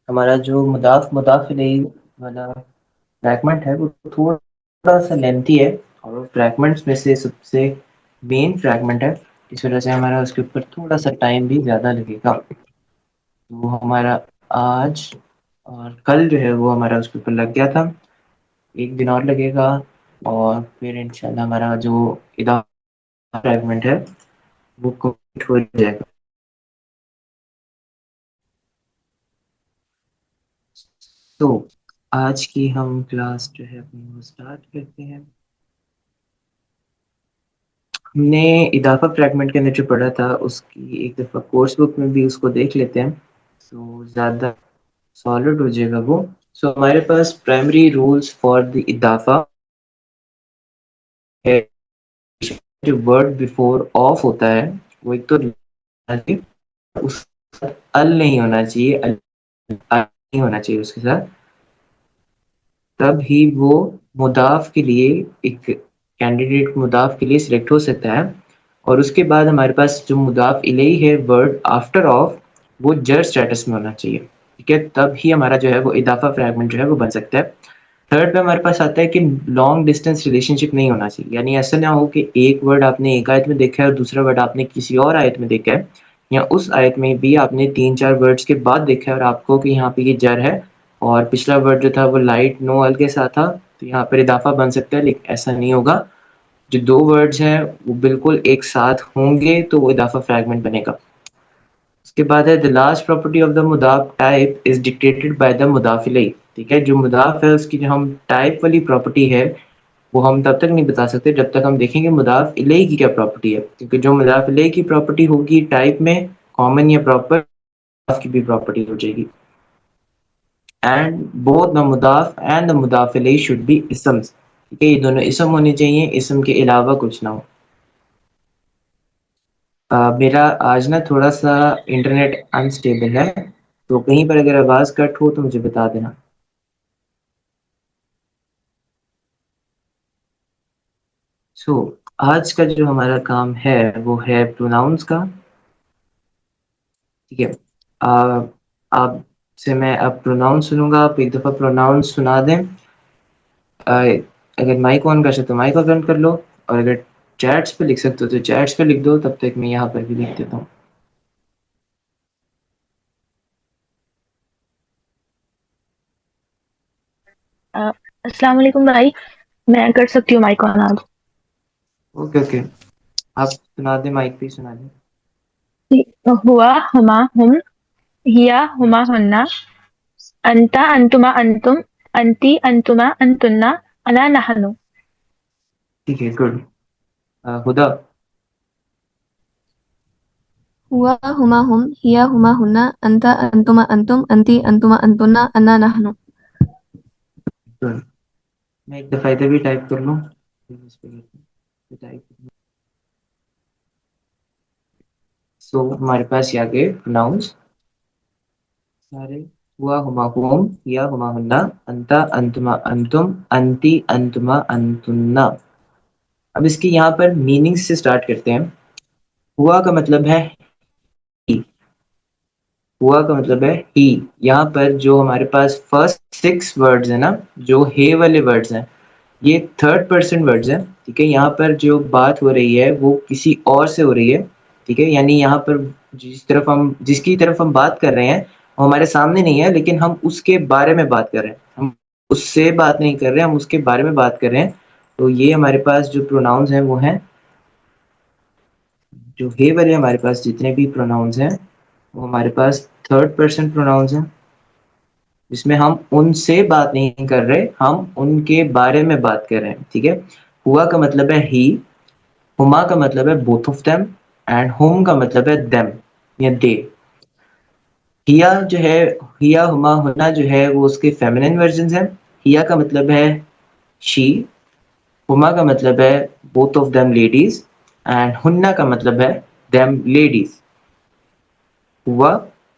हमारा जो मुदाफ इलैहि वाला फ्रैगमेंट है वो थोड़ा सा लेंथी है और फ्रैगमेंट्स में से सबसे मेन फ्रैगमेंट है। इस वजह से हमारा उसके ऊपर थोड़ा सा टाइम भी ज़्यादा लगेगा। तो हमारा आज और कल जो है वो हमारा उसके ऊपर लग गया था, एक दिन और लगेगा और फिर इंशाल्लाह हमारा जो इदाफा फ्रैगमेंट है वो कंप्लीट हो जाएगा। तो आज की हम क्लास जो है अपनी वो स्टार्ट करते हैं। हमने इदाफा फ्रैगमेंट के अंदर जो पढ़ा था उसकी एक दफ़ा कोर्स बुक में भी उसको देख लेते हैं, तो ज़्यादा सॉलिड हो जाएगा वो। सो हमारे पास प्राइमरी रूल्स फॉर द इदाफा है। जो वर्ड बिफोर ऑफ होता है वो एक तो उस अल नहीं होना चाहिए, अल नहीं होना चाहिए उसके साथ, तब ही वो मुदाफ के लिए एक कैंडिडेट मुदाफ के लिए सिलेक्ट हो सकता है। और उसके बाद हमारे पास जो मुदाफ इलैहि है वर्ड आफ्टर ऑफ वो जर स्टेटस में होना चाहिए, ठीक है, तब ही हमारा जो है वो इदाफा फ्रैगमेंट जो है वो बन सकता है। थर्ड पे हमारे पास आता है कि लॉन्ग डिस्टेंस रिलेशनशिप नहीं होना चाहिए, यानी ऐसा ना हो कि एक वर्ड आपने एक आयत में देखा है और दूसरा वर्ड आपने किसी और आयत में देखा है, या उस आयत में भी आपने तीन चार वर्ड्स के बाद देखा है और आपको कि यहाँ पे ये जर है और पिछला वर्ड जो था वो लाइट नो अल के साथ था, तो यहाँ पर इदाफा बन सकता है, लेकिन ऐसा नहीं होगा। जो दो वर्ड्स हैं वो बिल्कुल एक साथ होंगे तो वो इदाफा फ्रैगमेंट बनेगा। उसके बाद है the last property of the मुदाफ type is dictated by the मुदाफ इलैहि। ठीक है, जो मुदाफ है उसकी जो हम टाइप वाली प्रॉपर्टी है वो हम तब तक नहीं बता सकते जब तक हम देखेंगे मुदाफ इलैहि की क्या प्रॉपर्टी है, क्योंकि जो मुदाफ इलैहि की प्रॉपर्टी होगी टाइप में कॉमन या प्रॉपर की भी प्रॉपर्टी हो जाएगी। एंड बोथ द मुदाफ एंड द मुदाफ इलैहि शुड बी इसम्स। ठीक है, ये दोनों इसम होने चाहिए, इसम के अलावा कुछ ना हो। मेरा आज ना थोड़ा सा इंटरनेट अनस्टेबल है, तो कहीं पर अगर आवाज़ कट हो तो मुझे बता देना। सो आज का जो हमारा काम है वो है प्रोनाउंस का। ठीक है, आपसे मैं अब प्रोनाउंस सुनूंगा, आप एक दफ़ा प्रोनाउंस सुना दें। अगर माइक ऑन कर सकते हो माइक ऑन कर लो, और अगर चैट्स पे लिख सकते हो तो चैट्स पे लिख दो, तब तक मैं यहाँ पर भी लिख देता हूँ। अस्सलाम वालेकुम भाई। मैं कर सकती हूँ माइक ऑन आज। ओके ओके, आप सुना दें, माइक पे ही सुना दें। हुआ हुमा हुम, हिया हुमा हुन्ना, अंता अंतुमा अंतुम, अंती अंतुमा अंतुन्ना, अना नहनु। ठीक है, गुड। हुदा। हुआ हुमा हुम, हिया हुमा हुन्ना, अंता अंतुमा अंतुम, अंती अंतुमा अंतुन्ना, अन्ना नहनु। गुड। मैं एक दफ़ा इधर भी टाइप कर लूँ। सो हमारे पास ये आ गए प्रोनाउंस सारे। हुआ हुमा हुम, हिया हुमा हुन्ना, अंता अंतुमा अंतुम, अंती अंतुमा अंतुन्ना। अब इसके यहाँ पर मीनिंग से स्टार्ट करते हैं। हुआ का मतलब है ही। हुआ का मतलब है ही। यहाँ पर जो हमारे पास फर्स्ट सिक्स वर्ड्स है ना, जो हे वाले वर्ड्स हैं, ये थर्ड पर्सन वर्ड्स हैं। ठीक है, यहाँ पर जो बात हो रही है वो किसी और से हो रही है। ठीक है, यानी यहाँ पर जिसकी तरफ हम बात कर रहे हैं वो हमारे सामने नहीं है, लेकिन हम उसके बारे में बात कर रहे हैं। हम उससे बात नहीं कर रहे, हम उसके बारे में बात कर रहे हैं। तो ये हमारे पास जो प्रोनाउंस हैं वो हैं, जो हे वाले हमारे पास जितने भी प्रोनाउंस हैं वो हमारे पास थर्ड पर्सन प्रोनाउंस हैं, जिसमें हम उनसे बात नहीं कर रहे, हम उनके बारे में बात कर रहे हैं। ठीक है, हुआ का मतलब है ही, हुमा का मतलब है बोथ ऑफ देम, एंड हुम का मतलब है देम या दे। हिया जो है, हिया हुमा हुना जो है वो उसके फेमिनिन वर्जन है। हिया का मतलब है शी, हुमा का मतलब है both of them ladies, and हुन्ना का मतलब है देम लेडीज। हुआ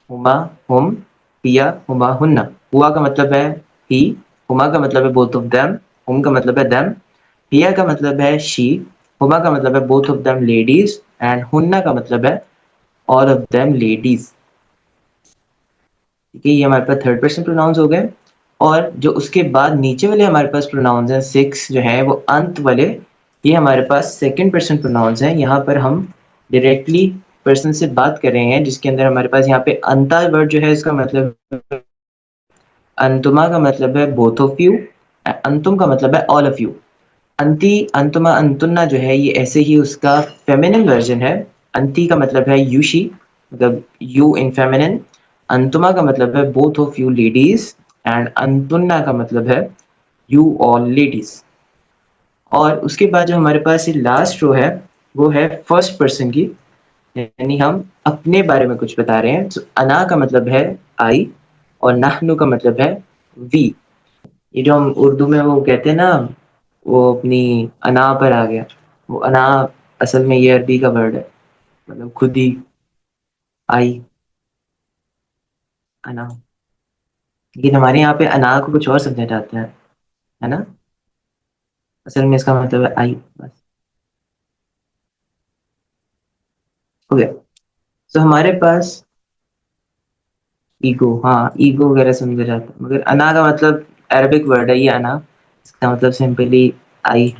हुमा हुम, हिया हुमा हुन्ना। हुआ का मतलब है ही, हुमा का मतलब है बोथ ऑफ देम, हुम का मतलब है देम, हिया का मतलब है शी, हुमा का मतलब है both of them ladies, and हुन्ना का मतलब है ऑल ऑफ देम लेडीज। ठीक है, ये हमारे पास थर्ड पर्सन प्रोनाउंस हो गए। और जो उसके बाद नीचे वाले हमारे पास प्रोनाउंस हैं 6 जो है वो अंत वाले, ये हमारे पास सेकंड पर्सन प्रोनाउंस हैं। यहाँ पर हम डायरेक्टली पर्सन से बात कर रहे हैं, जिसके अंदर हमारे पास यहाँ पे अंता वर्ड जो है इसका मतलब अंतुमा का मतलब है बोथ ऑफ यू, अंतुम का मतलब है ऑल ऑफ यू। अंति अंतुमा अंतुन्ना जो है ये ऐसे ही उसका फेमिनिन वर्जन है। अंति का मतलब है यूशी, मतलब यू इन फेमिनिन। अंतुमा का मतलब है both of you ladies, and अंतुन्ना का मतलब है यू ऑल लेडीज। और उसके बाद जो हमारे पास ये लास्ट रो है वो है फर्स्ट पर्सन की, यानी हम अपने बारे में कुछ बता रहे हैं। तो अना का मतलब है आई, और नाहनु का मतलब है वी। ये जो हम उर्दू में वो कहते हैं ना, वो अपनी अना पर आ गया, वो अना असल में ये अरबी का वर्ड है, मतलब खुद ही, आई, अना। लेकिन हमारे यहाँ पे अना को कुछ और समझा जाता है ना। असल में इसका मतलब है आई, बस। हो गया। तो हमारे पास ईगो, हाँ ईगो वगैरह समझा जाता है, मगर अना का मतलब अरबिक वर्ड है ये अना, इसका मतलब सिंपली आई।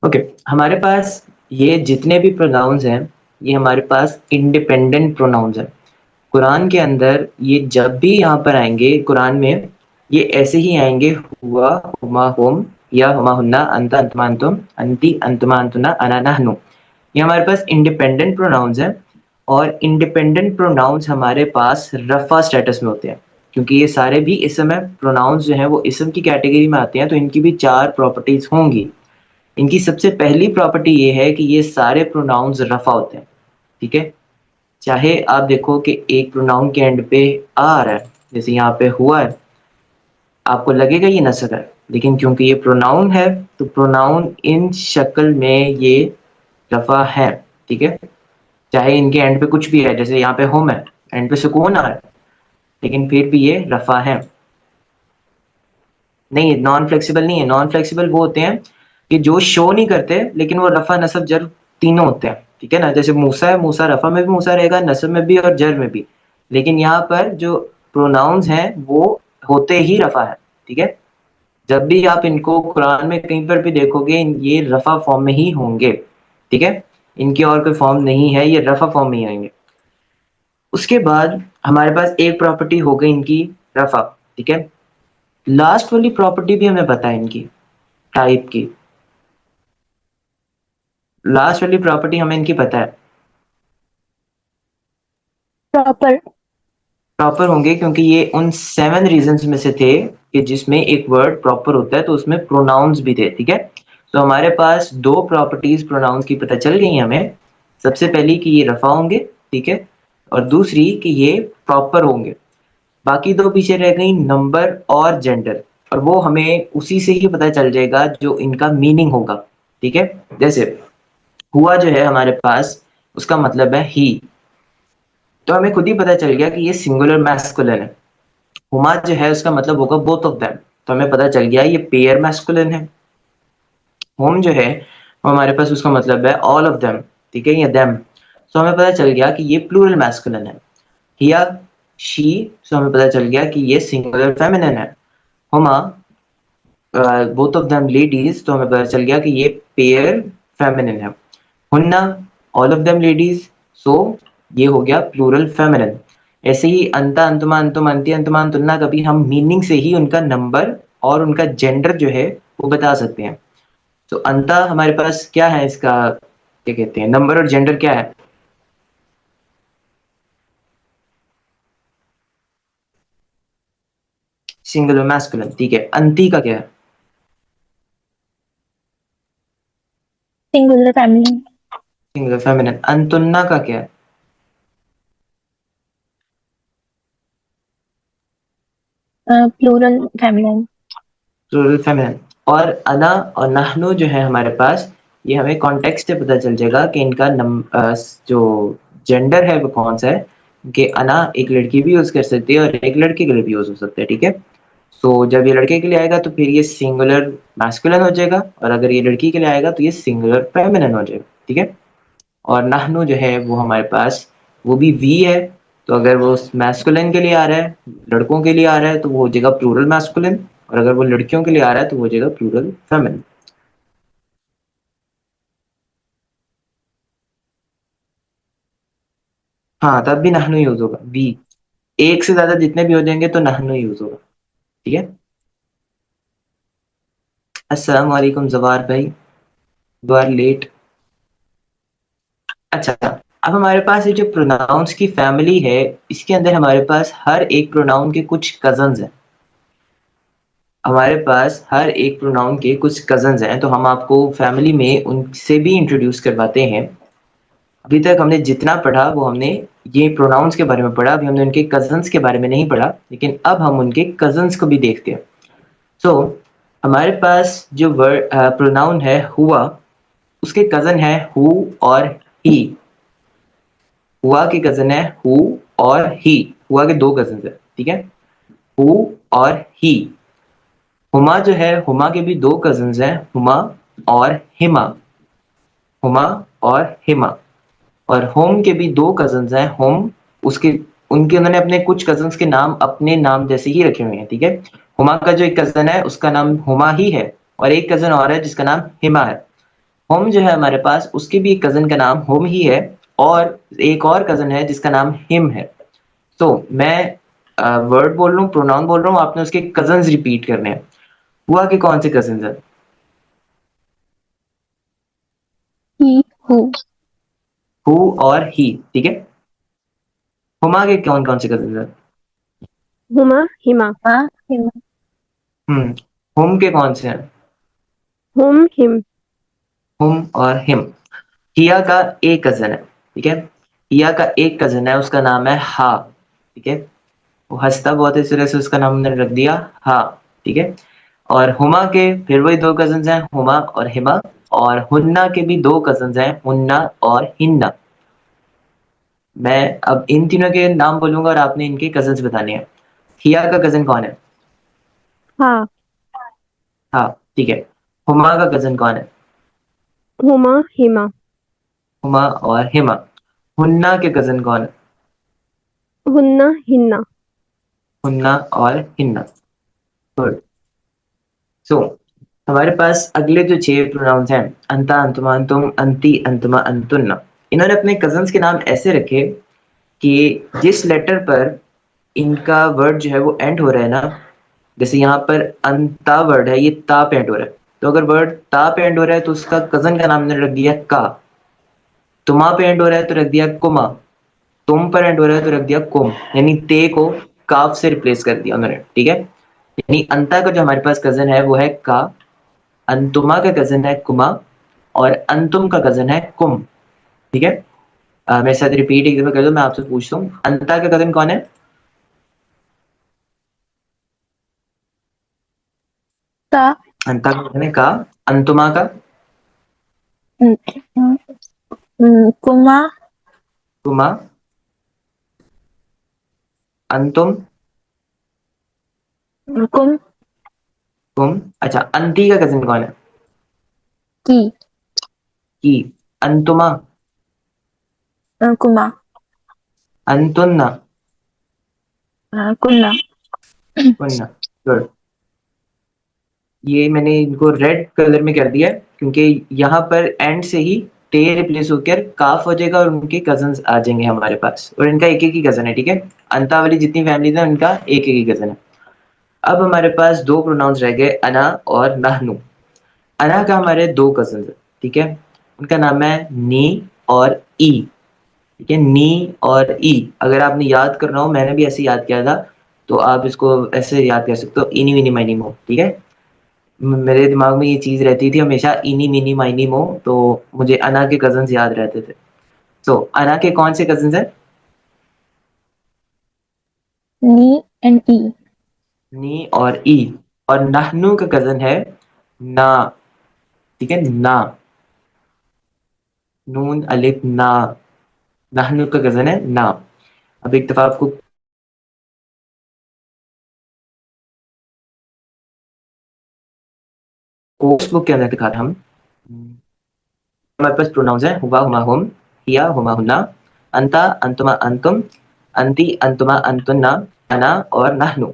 ओके, हमारे पास ये जितने भी प्रोनाउंस हैं ये हमारे पास इंडिपेंडेंट प्रोनाउंस हैं। कुरान के अंदर ये जब भी यहाँ पर आएंगे कुरान में, ये ऐसे ही आएंगे, हुआ, हुमा, हुम, या हुमा, हुन्ना, अंता, अंतमा, अंतुम, अंती, अंतमा, अंतुना, अना, नहनु। ये हमारे पास इंडिपेंडेंट प्रोनाउंस हैं। और इंडिपेंडेंट प्रोनाउंस हमारे पास रफा स्टेटस में होते हैं, क्योंकि ये सारे भी इसम है। प्रोनाउंस जो हैं वो इसम की कैटेगरी में आते हैं, तो इनकी भी 4 प्रॉपर्टीज होंगी। इनकी सबसे पहली प्रॉपर्टी ये है कि ये सारे प्रोनाउंस रफा होते हैं। ठीक है, चाहे आप देखो कि एक प्रोनाउन के एंड पे आ रहा है, जैसे यहाँ पे हुआ है, आपको लगेगा ये नसब है, लेकिन क्योंकि ये प्रोनाउन है तो प्रोनाउन इन शक्ल में ये रफा है। ठीक है, चाहे इनके एंड पे कुछ भी है, जैसे यहाँ पे हुम है, एंड पे सुकून आ रहा है, लेकिन फिर भी ये रफा है। नहीं, नॉन फ्लेक्सिबल नहीं है। नॉन फ्लेक्सिबल वो होते हैं कि जो शो नहीं करते लेकिन वो रफा नसब जर तीनों होते हैं। ठीक है ना, जैसे मूसा है, मूसा रफा में भी मूसा रहेगा, नसब में भी और जर में भी। लेकिन यहाँ पर जो प्रोनाउंस हैं वो होते ही रफा है। ठीक है, जब भी आप इनको कुरान में कहीं पर भी देखोगे ये रफा फॉर्म में ही होंगे। ठीक है, इनकी और कोई फॉर्म नहीं है, ये रफा फॉर्म में ही आएंगे। उसके बाद हमारे पास एक प्रॉपर्टी हो गई इनकी रफा। ठीक है, लास्ट वाली प्रॉपर्टी भी हमें पता है इनकी टाइप की। लास्ट वाली प्रॉपर्टी हमें इनकी पता है, प्रॉपर। प्रॉपर होंगे, क्योंकि ये उन 7 रीजंस में से थे कि जिसमें एक वर्ड प्रॉपर होता है, तो उसमें प्रोनाउंस भी थे। ठीक है, तो हमारे पास 2 प्रॉपर्टीज प्रोनाउंस की पता चल गई हमें। सबसे पहली कि ये रफा होंगे, ठीक है, और दूसरी कि ये प्रॉपर होंगे। बाकी 2 पीछे रह गई, नंबर और जेंडर, और वो हमें उसी से ही पता चल जाएगा जो इनका मीनिंग होगा। ठीक है, जैसे हुआ जो है हमारे पास, उसका मतलब है ही, तो हमें खुद ही पता चल गया कि ये सिंगुलर मैस्कुलिन है। हुमा जो है उसका मतलब होगा बोथ ऑफ देम, तो हमें पता चल गया ये पेयर मैस्कुलिन है। होम जो है वो हमारे पास उसका मतलब है ऑल ऑफ देम, ठीक है, या देम, तो हमें पता चल गया कि ये प्लूरल मैस्कुलिन है। हिया, शी, तो हमें पता चल गया कि ये सिंगुलर फेमिनिन है। Huma, both of them ladies, तो हमें पता चल गया कि ये पेयर फेमिनिन है। हुन्ना, ऑल ऑफ देम लेडीज, सो ये हो गया प्लूरल फेमिनिन। ऐसे ही अंता, अंतमा, अंतुम, अंती, अंतमा, अंतुन्ना का भी हम मीनिंग से ही उनका नंबर और उनका जेंडर जो है वो बता सकते हैं। तो अंता हमारे पास क्या है, इसका क्या कहते हैं, नंबर और जेंडर क्या है? Singular masculine. ठीक है, अंती का क्या है? Singular family. Singular feminine. अंतुन्ना का क्या है? Plural feminine. Plural feminine. और अना और नहनु जो है हमारे पास, ये हमें कॉन्टेक्स्ट से पता चल जाएगा कि इनका जो जेंडर है वो कौन सा है। कि अना एक लड़की भी यूज कर सकती है और एक लड़के के लिए भी यूज हो सकता है। ठीक है, तो जब ये लड़के के लिए आएगा तो फिर ये सिंगुलर मैस्कुलिन हो जाएगा, और अगर ये लड़की के लिए आएगा तो ये सिंगुलर फेमिनिन हो जाएगा। ठीक है, और नाहनु जो है वो हमारे पास वो भी वी है, तो अगर वो मैस्कुलिन के लिए आ रहा है, लड़कों के लिए आ रहा है, तो वो हो जाएगा प्लूरल मैस्कुलिन, और अगर वो लड़कियों के लिए आ रहा है तो वो हो जाएगा प्लूरल फेमिनिन। हाँ, तब भी नहनु यूज होगा, बी। एक से ज्यादा जितने भी हो जाएंगे तो नहनु यूज होगा। ठीक है। अस्सलाम वालेकुम जवार भाई, यू आर लेट। अच्छा, अब हमारे पास ये जो प्रोनाउंस की फैमिली है, इसके अंदर हमारे पास हर एक प्रोनाउन के कुछ कजन्स हैं। हमारे पास हर एक प्रोनाउन के कुछ कजन्स हैं, तो हम आपको फैमिली में उनसे भी इंट्रोड्यूस करवाते हैं। अभी तक हमने जितना पढ़ा वो हमने ये प्रोनाउंस के बारे में पढ़ा, अभी हमने उनके कजन्स के बारे में नहीं पढ़ा, लेकिन अब हम उनके कजन्स को भी देखते हैं। सो हमारे पास जो वर्ड प्रोनाउन है हुआ, उसके कजन है हु और ही। हुआ के कजन है हु और ही। हुआ के दो कजन है, ठीक है, हु और ही। हुमा जो है, हुमा के भी दो कजन्स हैं, हुमा और हिमा। हुमा और हिमा। और होम के भी दो कजन्स हैं, होम। उसके उनके उन्होंने अपने कुछ कजन्स के नाम अपने नाम जैसे ही रखे हुए हैं, ठीक है। हुमा का जो एक कजन है उसका नाम हुमा ही है, और एक कजन और है जिसका नाम हिमा है। होम जो है हमारे पास, उसके भी एक कजन का नाम होम ही है, और एक और कजन है जिसका नाम हिम है। तो मैं वर्ड बोल रहा हूँ, प्रोनाउन बोल रहा हूँ, आपने उसके कजन्स रिपीट करने हैं। हुआ के कौन से कजन्स हैं? ही, हु, हु और ही, ठीक है। हुमा के कौन कौन से कजन्स हैं? हुमा हिमा मा, हिम, हम्म। हुम के कौन से हैं? हुम हिम हुम और हिम। हिया का एक कजन है, ठीक है। हिया का एक कजन है, उसका नाम है हा, ठीक है। वो हंसता बहुत है, इस वजह से उसका नाम हमने रख दिया हा, ठीक है। और हुमा के फिर वही दो कजन्स हैं, हुमा और हिमा। और हुन्ना के भी दो कजन्स हैं, हुन्ना और हिन्ना। मैं अब इन तीनों के नाम बोलूंगा और आपने इनके कजन्स बताने हैं। हिया का कजन कौन है? हा हाँ, ठीक है। हुमा का कजन कौन है? हुमा हिमा हुमा और हिमा। हुन्ना के कजन कौन है? हुन्ना हिन्ना हुन्ना और हिन्ना। गुड। सो हमारे पास अगले जो 6 प्रोनाउंस हैं, अंता, अंतुमा, अंतुम, अंति, अंतुमा, अंतुन्ना। इन्होंने अपने कजन्स के नाम ऐसे रखे कि जिस लेटर पर इनका वर्ड जो है वो एंड हो रहा है ना, जैसे यहाँ पर अंता वर्ड है, ये ता पे एंड हो रहा है, तो अगर वर्ड ता पे एंड हो रहा है तो उसका कजन का नाम इन्होंने रख दिया का। तुमा पे एंड हो रहा है तो रख दिया कुमा। तुम पर एंड हो रहा है तो रख दिया कुम, यानी ते को काफ से रिप्लेस कर दिया उन्होंने, ठीक है। यानी अंता का जो हमारे पास कजन है वो है का, अंतुमा का कजन है कुमा, और अंतुम का कजन है कुम, ठीक है। मेरे साथ रिपीट एक दफा कर दो, मैं आपसे पूछता हूँ, अंता का कजन कौन है? ता, अंता का कजन है का। अंतुमा का? कुमा, कुमा। अंतुम? कुम, कुम। अच्छा, अंति का कजन कौन है? की, की। अंतुमा? कुमा, अंतुन्ना? कुन्ना। कुन्ना। गुड। ये मैंने इनको रेड कलर में कर दिया है, क्योंकि यहाँ पर एंड से ही टे रिप्लेस होकर काफ हो जाएगा और उनके कजन्स आ जाएंगे हमारे पास, और इनका एक एक ही कजन है, ठीक है। अंता वाली जितनी फैमिलीज है उनका एक एक ही कजन है। अब हमारे पास दो प्रोनाउंस रह गए, अना और नहनु। अना का हमारे दो कजन है, ठीक है। उनका नाम है नी और ई, ठीक है। नी और ई, अगर आपने याद करना हो, मैंने भी ऐसे याद किया था, तो आप इसको ऐसे याद कर सकते हो, इनी विनी माइनी मो, ठीक है। मेरे दिमाग में ये चीज रहती थी हमेशा, इनी मिनी माइनी मो, तो मुझे अना के कजन्स याद रहते थे। तो अना के कौन से कजन्स हैं? नी एंड ई। नी और ई। और नहनु का कजन है ना, ठीक है, ना। नून अलिफ ना। नहनु का कजन है ना। अब एक दफा आपको कोर्स बुक के अंदर दिखा रहे हैं हम। हमारे पास प्रोनाउंस है हुआ, हुमा, हुम, हिया, हुमा, हुना, अंता, अंतुमा, अंतुम, अंती, अंतुमा, अंतुन्ना, अना और नहनु।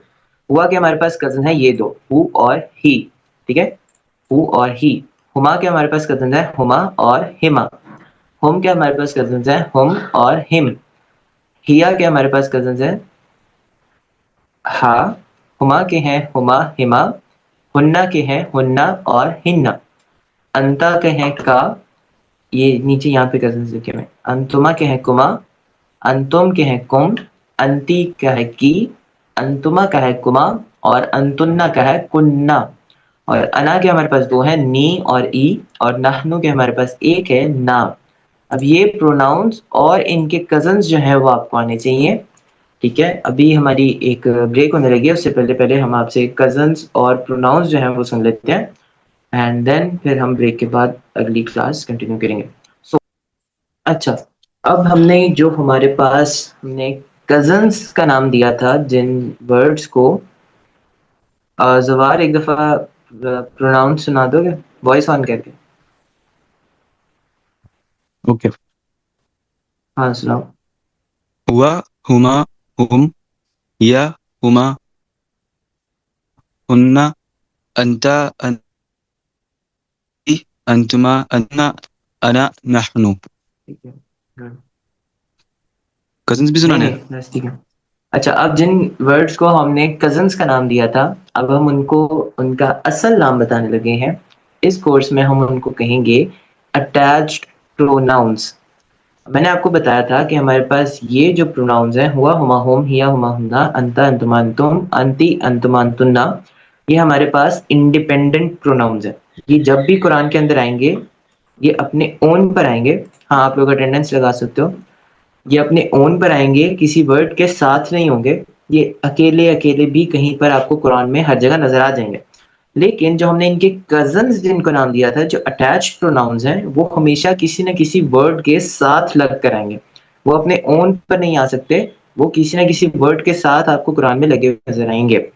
हुआ के हमारे पास कजन है ये दो, हु और ही, ठीक है, हु और ही। हुमा के हमारे पास कजन है हुमा और हिमा। हुम के हमारे पास कजन है हुम और हिम। हिया के हमारे पास कजन है हा। हुमा के हैं हुमा, हिमा। हुन्ना के हैं हुन्ना और हिन्ना। अंता के हैं का, ये नीचे यहाँ पे कजन लिखे हुए हैं। अंतुमा के हैं कुमा, अंतुम के हैं कुम, अंती का है की, अंतुमा का है कुमा और अंतुन्ना का है कुन्ना। और अना के हमारे पास दो हैं, नी और ई। और नहनु के हमारे पास एक है, ना। अब ये प्रोनाउंस और इनके कजन्स जो है वो आपको आने चाहिए, ठीक है। अभी हमारी एक ब्रेक होने लगी है, उससे पहले पहले हम आपसे कजन्स और प्रोनाउंस जो है वो सुन लेते हैं, एंड देन फिर हम ब्रेक के बाद अगली क्लास कंटिन्यू करेंगे। सो अच्छा, अब हमने जो हमारे पास हमने कजन्स का नाम दिया था जिन वर्ड्स को, जवार एक दफा प्रोनाउंस सुना दोगे वॉइस ऑन करके? ओके। हाँ सुनाओ। हुआ, हुमा, हुम, हिया, हुमा, हुन्ना, अंता, अंती, अंतुमा, अन्ना, अना, नहनु। ठीक है, good। कजन्स भी नहीं सुनाने नहीं हैं? बस ठीक है। अच्छा, अब जिन वर्ड्स को हमने कजन्स का नाम दिया था, अब हम उनको उनका असल नाम बताने लगे हैं। इस कोर्स में हम उनको कहेंगे अटैच्ड प्रोनाउंस। मैंने आपको बताया था कि हमारे पास ये जो प्रोनाउंस हैं, हुआ, हुमा, हुम, हिया, हुमा, हुन्ना, अंता, अंतुमा, अंतुम, अंती, अंतुमा, अंतुन्ना, ये हमारे पास इंडिपेंडेंट प्रोनाउंस हैं। ये जब भी कुरान के अंदर आएंगे, ये अपने ओन पर आएंगे। हाँ, आप लोग अटेंडेंस लगा सकते हो। ये अपने ओन पर आएंगे, किसी वर्ड के साथ नहीं होंगे। ये अकेले अकेले भी कहीं पर आपको कुरान में हर जगह नजर आ जाएंगे। लेकिन जो हमने इनके कजन्स जिनको नाम दिया था, जो अटैच्ड प्रोनाउंस हैं, वो हमेशा किसी न किसी वर्ड के साथ लग कर आएंगे। वो अपने ओन पर नहीं आ सकते, वो किसी न किसी वर्ड के साथ आपको कुरान में लगे हुए नजर आएंगे।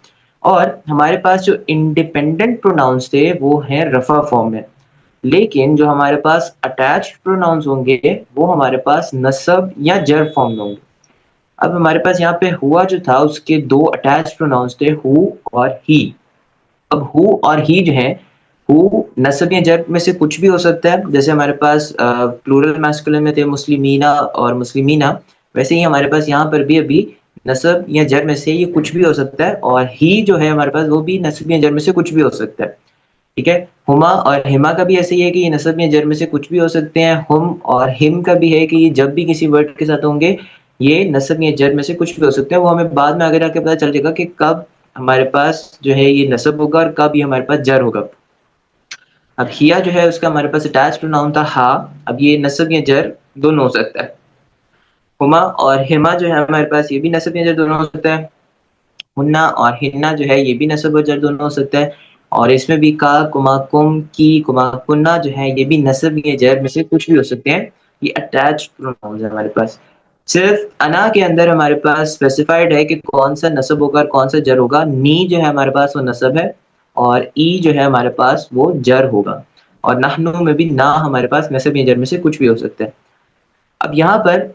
और हमारे पास जो इंडिपेंडेंट प्रोनाउंस थे वो हैं रफा फॉर्म में। लेकिन जो हमारे पास अटैच्ड प्रोनाउंस होंगे वो हमारे पास नसब या जर फॉर्म में होंगे। अब हमारे पास यहाँ पे हुआ जो था उसके दो अटैच्ड प्रोनाउंस थे, हु और ही। अब हु और ही जो है, हु नस्ब या जर में से कुछ भी हो सकता है। जैसे हमारे पास प्लूरल मैस्कुलिन में थे मुस्लिमीना और मुस्लिमीना, वैसे ही हमारे पास यहाँ पर भी अभी नस्ब या जर में से ये कुछ भी हो सकता है। और ही जो है हमारे पास, वो भी नस्ब या जर में से कुछ भी हो सकता है, ठीक है। हुमा और हिमा का भी ऐसे ही है कि ये नस्ब या जर में से कुछ भी हो सकते हैं। हुम और हिम का भी है कि ये जब भी किसी वर्ड के साथ होंगे, ये नस्ब या जर में से कुछ भी हो सकते हैं। वो हमें बाद में आगे जाके पता चल जाएगा कि कब हमारे पास जो है ये नस्ब होगा और कब ये हमारे पास जर होगा। अब हिया जो है उसका हमारे पास अटैच प्रोनाउन था हा। अब ये नस्ब या जर दोनों हो सकता है। हुमा और हिमा जो है हमारे पास, ये भी नस्ब या जर दोनों हो सकता है। हुन्ना और हिन्ना जो है, ये भी नस्ब और जर दोनों हो सकता है। और इसमें भी का, कुमा, कुम, की, कुमा, कुन्ना जो है, ये भी नस्ब या जर में से कुछ भी हो सकते हैं। ये अटैच्ड प्रोनाउंस है हमारे पास। सिर्फ अना के अंदर हमारे पास स्पेसिफाइड है कि कौन सा नस्ब होगा और कौन सा जर होगा। नी जो है हमारे पास वो नस्ब है, और ई जो है हमारे पास वो जर होगा। और नहनु में भी ना हमारे पास नस्ब या जर में से कुछ भी हो सकता है। अब यहाँ पर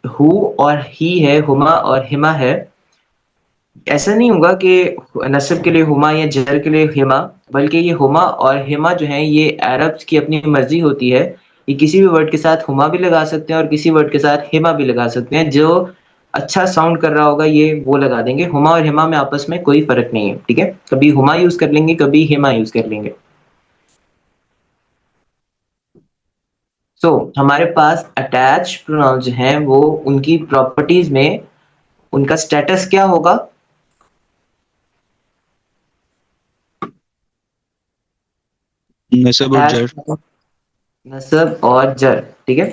हु और ही है, हुमा और हिमा है। ऐसा नहीं होगा कि नस्ब के लिए हुमा या जर के लिए हिमा, बल्कि ये हुमा और हिमा जो है, ये अरब्स की अपनी मर्जी होती है। ये किसी भी वर्ड के साथ हुमा भी लगा सकते हैं और किसी वर्ड के साथ हिमा भी लगा सकते हैं। जो अच्छा साउंड कर रहा होगा ये वो लगा देंगे। हुमा और हिमा में आपस में कोई फर्क नहीं है, ठीक है। कभी हुमा यूज कर लेंगे, कभी हिमा यूज कर लेंगे। हमारे पास अटैच प्रोनाउन जो हैं वो उनकी प्रॉपर्टीज में उनका स्टेटस क्या होगा? नसब और जर। अटैच, नस्ब और जर, ठीक है।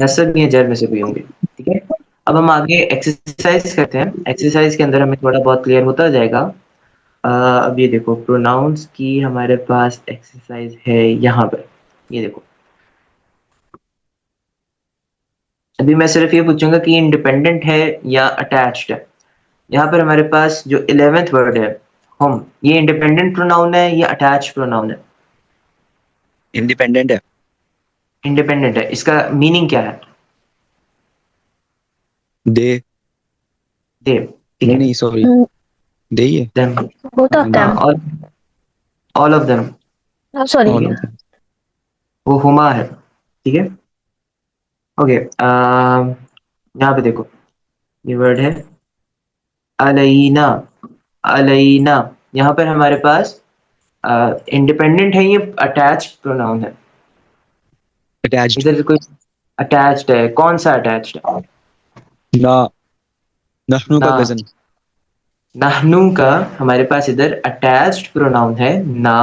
नस्ब या जर में से भी होंगे, ठीक है। अब हम आगे एक्सरसाइज करते हैं। एक्सरसाइज के अंदर हमें थोड़ा बहुत क्लियर होता जाएगा। अब ये देखो, प्रोनाउंस की हमारे पास एक्सरसाइज है यहाँ पर। ये देखो, अभी मैं सिर्फ ये पूछूंगा कि इंडिपेंडेंट है या अटैच्ड है। यहाँ पर हमारे पास जो 11th वर्ड है हम, ये इंडिपेंडेंट प्रोनाउन है या अटैच प्रोनाउन है? इंडिपेंडेंट है। इंडिपेंडेंट है। इसका मीनिंग क्या है? दे दे, ठीक नहीं है। नहीं सॉरी Mm, दे ही है them, both of them. All of them, Oh, sorry. ठीक ऑल है। ऑफ देम वो हुमा है, ठीक है। ओके, यहाँ पे देखो, ये वर्ड है अलैना, अलैना। यहाँ पर हमारे पास इंडिपेंडेंट है, ये अटैच प्रोनाउन है। अटैच्ड इधर कोई अटैच्ड है, कौन सा अटैच्ड है? ना नहनु का ना, कजन नहनु का हमारे पास इधर अटैच्ड प्रोनाउन है ना,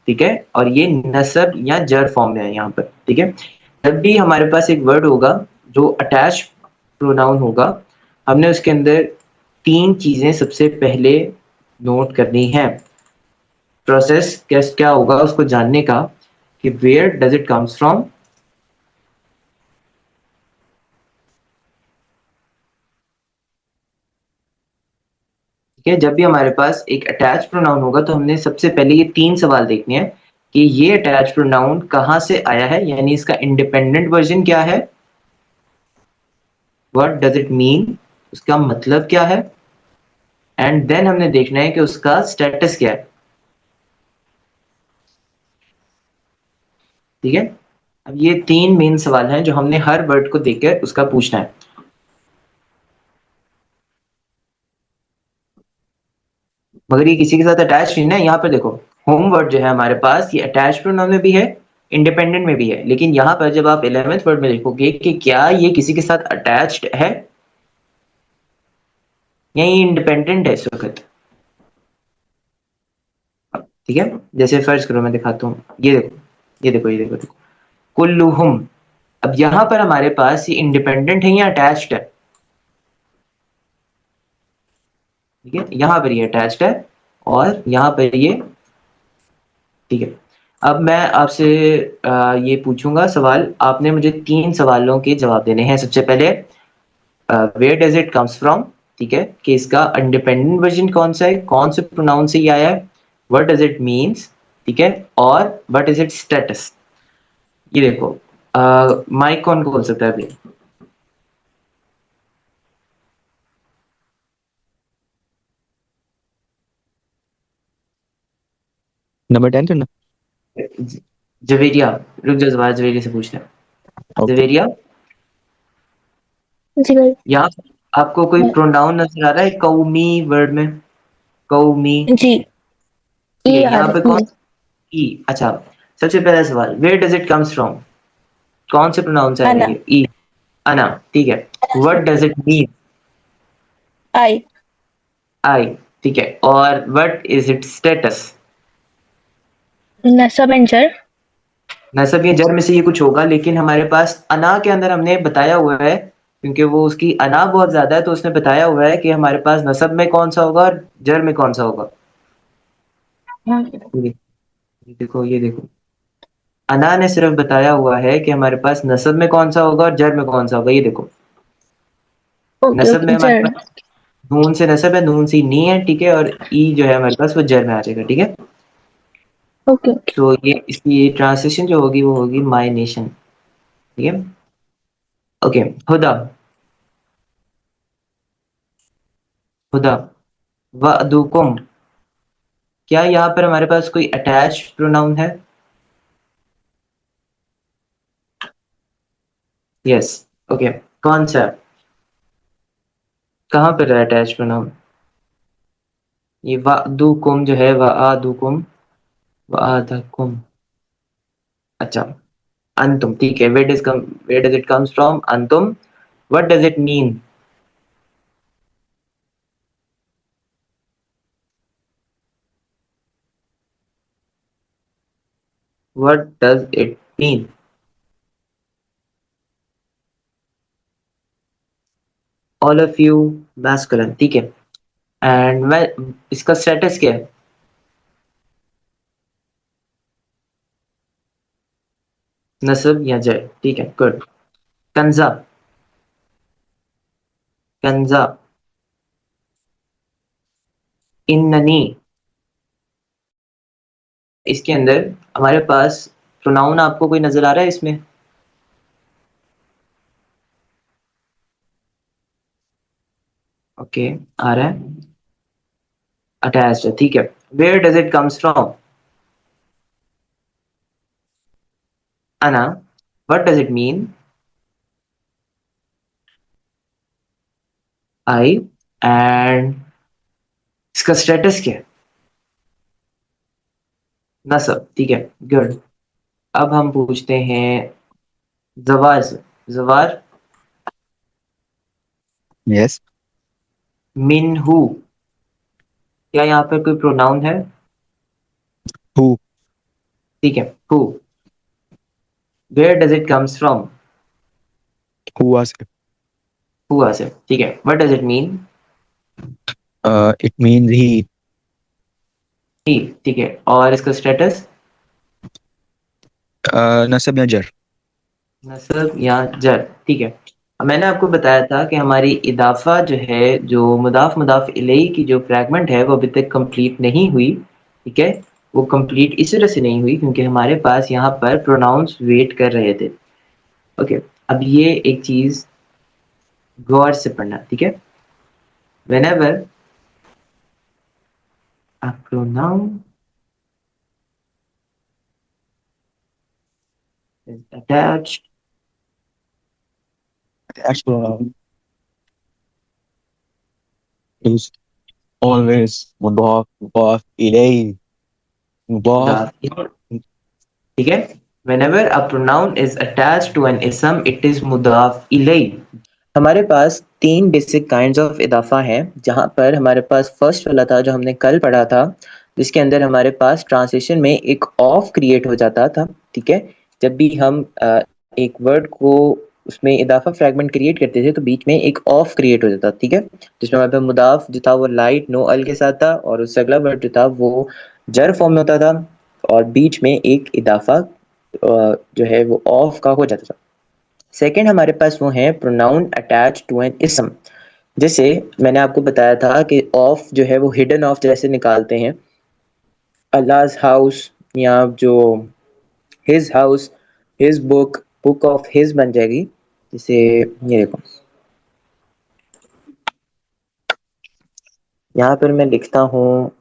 ठीक है। और ये नसब या जर फॉर्म में है यहाँ पर, ठीक है। जब भी हमारे पास एक वर्ड होगा जो अटैच प्रोनाउन होगा, हमने उसके अंदर तीन चीजें सबसे पहले नोट करनी है। प्रोसेस क्या होगा उसको जानने का, कि where does it comes from. ठीक है, जब भी हमारे पास एक अटैच प्रोनाउन होगा तो हमने सबसे पहले ये तीन सवाल देखने हैं कि ये अटैच प्रोनाउन कहाँ से आया है, यानी इसका इंडिपेंडेंट वर्जन क्या है, व्हाट डज इट मीन, उसका मतलब क्या है, एंड देन हमने देखना है कि उसका स्टेटस क्या है। ठीक है, अब ये तीन मेन सवाल हैं जो हमने हर वर्ड को देखकर उसका पूछना है। मगर ये किसी के साथ अटैच नहीं ना, यहाँ पर देखो, होम वर्ड जो है हमारे पास ये अटैच प्रोनाउन में भी है, इंडिपेंडेंट में भी है। लेकिन यहाँ पर जब आप 11th वर्ड में देखोगे कि क्या ये किसी के साथ अटैच्ड है या ये इंडिपेंडेंट है इस वक्त। ठीक है, जैसे फर्ज करो मैं दिखाता हूँ, ये देखो, ये देखो, ये देखो, देखो कुल्लुहुम। अब यहाँ पर हमारे पास ये इंडिपेंडेंट है या अटैच्ड है? ठीक है, यहाँ पर ये अटैच्ड है और यहाँ पर ये, ठीक है। अब मैं आपसे ये पूछूंगा सवाल, आपने मुझे तीन सवालों के जवाब देने हैं। सबसे पहले where does it comes from, ठीक है, कि इसका इंडिपेंडेंट वर्जन कौन सा है, कौन से प्रोनाउन से ये आया है, व्हाट डज इट मीन्स, ठीक है, और व्हाट इज इट स्टेटस। ये देखो, माइक कौन खोल सकता है अभी? नंबर 10 करना जवेरिया, रुक जा, जवाब जवेरिया से पूछना है। ओके जवेरिया, जी भाई। यहाँ आपको कोई प्रोनाउन नजर आ रहा है कौमी वर्ड में? कौमी, जी, ठीक है, ये आ यहाँ पे रहा कौन? है। ई, अच्छा। सबसे पहला सवाल, where does it comes from, कौन से प्रोनाउन से आएगा अना, ये? ई, अना, ठीक है। What does it mean? I, I, ठीक है। और व्हाट इज इट स्टेटस? नसब एंड जर। नसब या जर में से ये कुछ होगा, लेकिन हमारे पास अना के अंदर हमने बताया हुआ है, क्योंकि वो उसकी अना बहुत ज्यादा है, तो उसने बताया हुआ है कि हमारे पास नसब में कौन सा होगा और जर में कौन सा होगा। हाँ, ये देखो, ये देखो, अना ने सिर्फ बताया हुआ है कि हमारे पास नसब में कौन सा होगा और जर में कौन सा होगा। ये देखो, ओके नसब में ओके, हमारे जर। पास नून से नसब है, नून सी नी है, ठीक है, और ई जो है हमारे पास वो जर में आ जाएगा, ठीक है। Okay okay. तो ये इसकी ट्रांसलेशन जो होगी वो होगी माय नेशन, ठीक है। ओके, हुदा, हुदा, वअदुकुम, क्या यहाँ पर हमारे पास कोई अटैच प्रोनाउन है? यस, ओके, कौन सा, कहाँ पर है अटैच प्रोनाउन? ये वअदुकुम जो है, वअदुकुम, वअदकुम, अच्छा, अंतुम, ठीक है। Where does it comes from, अंतुम। What does it mean? What does it mean? All of you, masculine, ठीक है। एंड मैं, इसका स्टेटस क्या है? नस्ब या जय, ठीक है, गुड। कंजा, कंजा, इन्ननी, इसके अंदर हमारे पास प्रोनाउन आपको कोई नजर आ रहा है इसमें? ओके, आ रहा है, अटैच्ड है, ठीक है। Where does it comes from? अना, what does it mean? I. And इसका स्टेटस क्या है? नसब, ठीक है, गुड। अब हम पूछते हैं जवार से। जवार, Yes. मिन हु, क्या यहाँ पर कोई प्रोनाउन है? Who? ठीक है, who. Where does it comes from? Who was it? हुआ से, ठीक है। What does it mean? It means he. He, ठीक है। और इसका स्टेटस? Nasab ya jar. नस्ब या जर, ठीक है। अब मैंने आपको बताया था कि हमारी इदाफा जो है, जो मुदाफ मुदाफ इलैही की जो फ्रैगमेंट है वो अभी तक कंप्लीट नहीं हुई, ठीक है। वो कंप्लीट इस वजह से नहीं हुई क्योंकि हमारे पास यहाँ पर प्रोनाउंस वेट कर रहे थे। ओके, अब ये एक चीज गौर से पढ़ना, ठीक है। whenever a pronoun is attached Attached pronoun is always mudaf, mudaf ilayhi, mudaf. मुदाफ, ठीक है। whenever a pronoun is attached to an ism it is मुदाफ इलैही। हमारे पास तीन बेसिक काइंड्स ऑफ इदाफा हैं, जहाँ पर हमारे पास फर्स्ट वाला था जो हमने कल पढ़ा था, जिसके अंदर हमारे पास ट्रांसलेशन में एक ऑफ क्रिएट हो जाता था, ठीक है। जब भी हम एक वर्ड को उसमें इदाफा फ्रैगमेंट क्रिएट करते थे तो बीच में एक ऑफ क्रिएट हो जाता, ठीक है, जिसमें हमारे पास मुदाफ जो था वो लाइट नो अल के साथ था, और उससे अगला वर्ड जो था वो जर फॉर्म में होता था, और बीच में एक इदाफा जो है वो ऑफ का हो जाता था। सेकंड हमारे पास वो है प्रोनाउन अटैच टू एन इसम। जैसे मैंने आपको बताया था कि ऑफ जो है वो हिडन ऑफ जैसे निकालते हैं, अल्लाह's हाउस, या जो his house, his book, book of his बन जाएगी। जैसे ये देखो, यहाँ पर मैं लिखता हूँ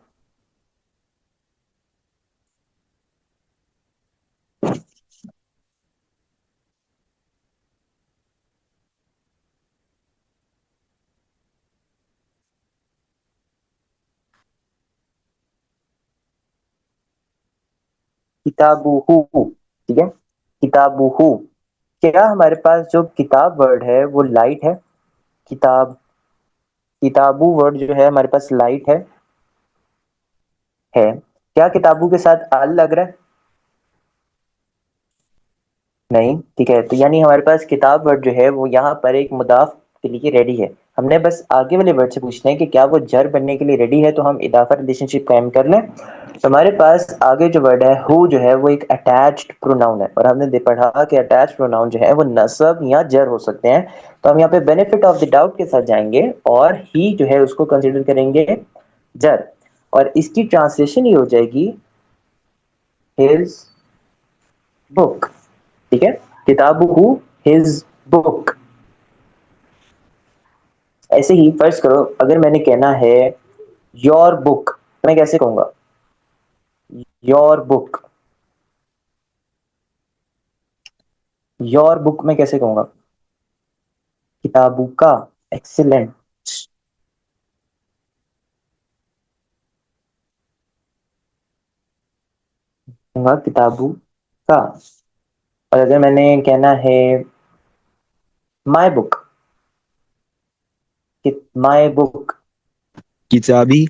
किताबुहु, ठीक है, किताबुहु। क्या हमारे पास जो किताब वर्ड है वो लाइट है? किताब, किताबू वर्ड जो है हमारे पास लाइट है। क्या किताबू के साथ अल लग रहा है? नहीं, ठीक है। तो यानी हमारे पास किताब वर्ड जो है वो यहाँ पर एक मुदाफ के लिए रेडी है। हमने बस आगे वाले वर्ड से पूछना है कि क्या वो जर बनने के लिए रेडी है, तो हम इदाफा रिलेशनशिप कायम कर लें। तो हमारे पास आगे जो वर्ड है हु जो है वो एक अटैच्ड प्रोनाउन है, और हमने पढ़ा कि अटैच्ड प्रोनाउन जो है वो नसब या जर हो सकते हैं। तो हम यहाँ पे बेनिफिट ऑफ द डाउट के साथ जाएंगे और ही जो है उसको कंसिडर करेंगे जर, और इसकी ट्रांसलेशन ही हो जाएगी हिज बुक, ठीक है। किताबुहु हिज बुक। ऐसे ही फर्ज करो अगर मैंने कहना है योर बुक, मैं कैसे कहूंगा? योर बुक, योर बुक मैं कैसे कहूंगा? किताबु का, एक्सीलेंट। कहूंगा किताबु का। और अगर मैंने कहना है my book, my book, Kitabi.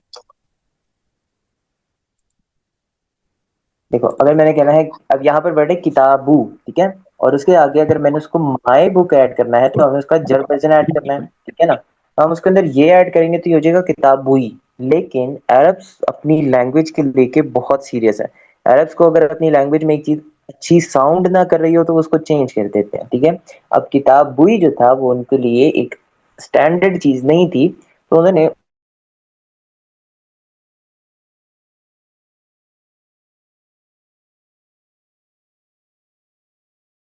देखो अगर मैंने कहना है, अब यहाँ पर वर्ड है किताबू, ठीक है, और उसके आगे अगर मैंने उसको माय बुक ऐड करना है तो हमें उसका जर वर्जन ऐड करना है, ठीक है ना। तो हम उसके अंदर ये ऐड करेंगे तो ये हो जाएगा किताबुई। लेकिन अरब्स अपनी लैंग्वेज के लेके बहुत सीरियस है। अरब्स को अगर अपनी लैंग्वेज में एक चीज अच्छी साउंड ना कर रही हो तो वो उसको चेंज कर देते हैं, ठीक है। अब किताबुई जो था वो उनके लिए एक स्टैंडर्ड चीज नहीं थी, तो उन्होंने